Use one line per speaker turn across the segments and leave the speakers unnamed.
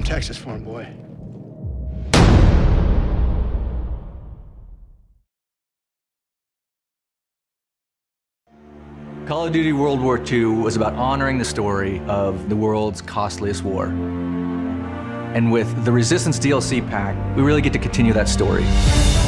from Texas for him, boy.
Call of Duty World War II was about honoring the story of the world's costliest war. And with the Resistance DLC pack, we really get to continue that story.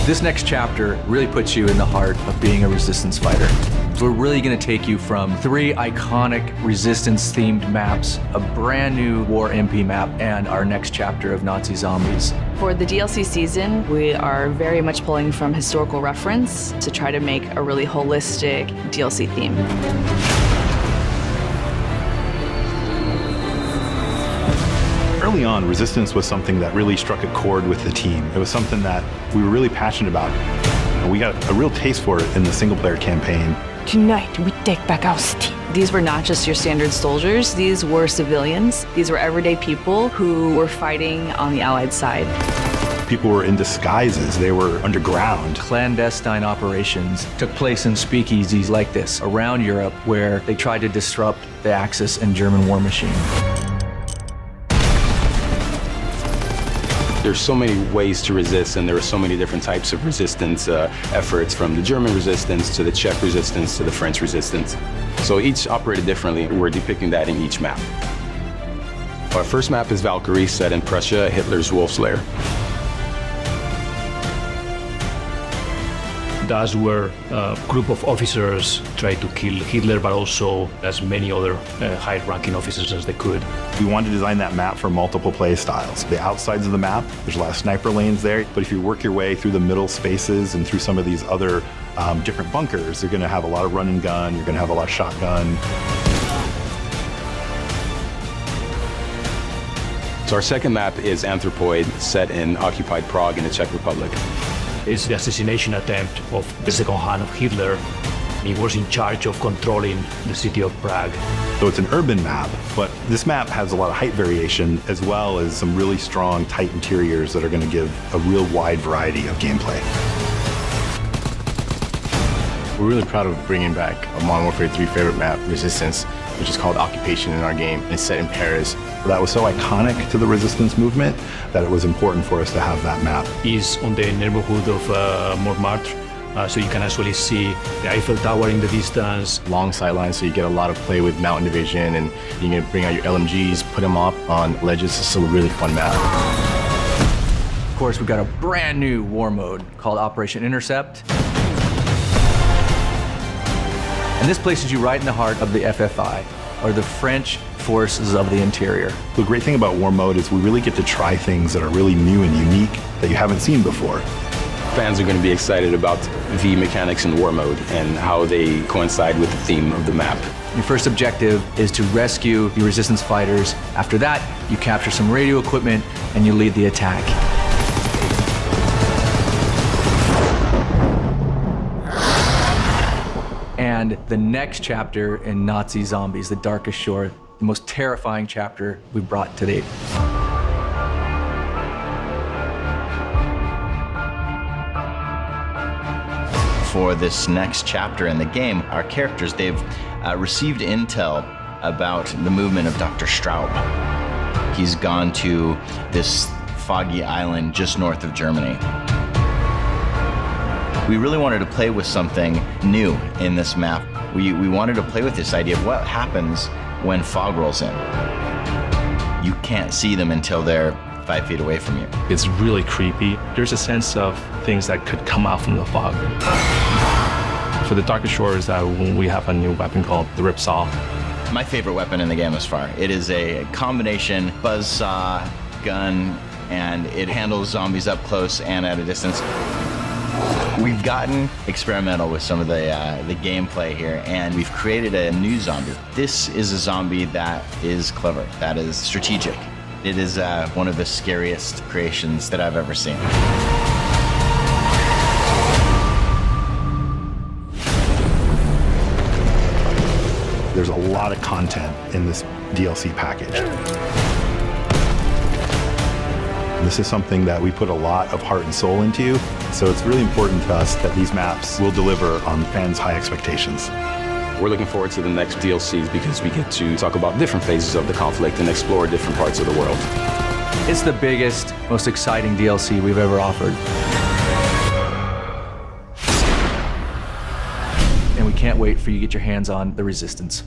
This next chapter really puts you in the heart of being a Resistance fighter. So we're really gonna take you from 3 iconic Resistance-themed maps, a brand new War MP map, and our next chapter of Nazi zombies.
For the DLC season, we are very much pulling from historical reference to try to make a really holistic DLC theme.
Early on, Resistance was something that really struck a chord with the team. It was something that we were really passionate about. And we got a real taste for it in the single-player campaign.
Tonight, we take back our city.
These were not just your standard soldiers, these were civilians. These were everyday people who were fighting on the Allied side.
People were in disguises, they were underground.
Clandestine operations took place in speakeasies like this around Europe where they tried to disrupt the Axis and German war machine.
There's so many ways to resist, and there are so many different types of resistance efforts, from the German resistance to the Czech resistance to the French resistance. So each operated differently. We're depicting that in each map. Our first map is Valkyrie, set in Prussia, Hitler's Wolf's Lair.
That's where a group of officers tried to kill Hitler, but also as many other high-ranking officers as they could.
We wanted to design that map for multiple play styles. The outsides of the map, there's a lot of sniper lanes there, but if you work your way through the middle spaces and through some of these other different bunkers, you're gonna have a lot of run and gun, you're gonna have a lot of shotgun.
So our second map is Anthropoid, set in occupied Prague in the Czech Republic.
It's the assassination attempt of the second hand of Hitler. He was in charge of controlling the city of Prague.
So it's an urban map, but this map has a lot of height variation as well as some really strong, tight interiors that are going to give a real wide variety of gameplay.
We're really proud of bringing back a Modern Warfare 3 favorite map, Resistance, which is called Occupation in our game. It's set in Paris.
That was so iconic to the Resistance movement that it was important for us to have that map.
It's on the neighborhood of Montmartre, so you can actually see the Eiffel Tower in the distance.
Long sidelines, so you get a lot of play with mountain division, and you can bring out your LMGs, put them up on ledges. It's a really fun map.
Of course, we've got a brand new war mode called Operation Intercept. And this places you right in the heart of the FFI, or the French Forces of the Interior.
The great thing about War Mode is we really get to try things that are really new and unique that you haven't seen before.
Fans are going to be excited about the mechanics in War Mode and how they coincide with the theme of the map.
Your first objective is to rescue your Resistance fighters. After that, you capture some radio equipment and you lead the attack. And the next chapter in Nazi Zombies, The Darkest Shore, the most terrifying chapter we've brought to date.
For this next chapter in the game, our characters, they've received intel about the movement of Dr. Straub. He's gone to this foggy island just north of Germany. We really wanted to play with something new in this map. We wanted to play with this idea of what happens when fog rolls in. You can't see them until they're 5 feet away from you.
It's really creepy. There's a sense of things that could come out from the fog. For the Darkest Shores, we have a new weapon called the Ripsaw.
My favorite weapon in the game thus far. It is a combination buzzsaw, gun, and it handles zombies up close and at a distance. We've gotten experimental with some of the gameplay here, and we've created a new zombie. This is a zombie that is clever, that is strategic. It is one of the scariest creations that I've ever seen.
There's a lot of content in this DLC package. This is something that we put a lot of heart and soul into, so it's really important to us that these maps will deliver on fans' high expectations.
We're looking forward to the next DLCs because we get to talk about different phases of the conflict and explore different parts of the world.
It's the biggest, most exciting DLC we've ever offered. And we can't wait for you to get your hands on the Resistance.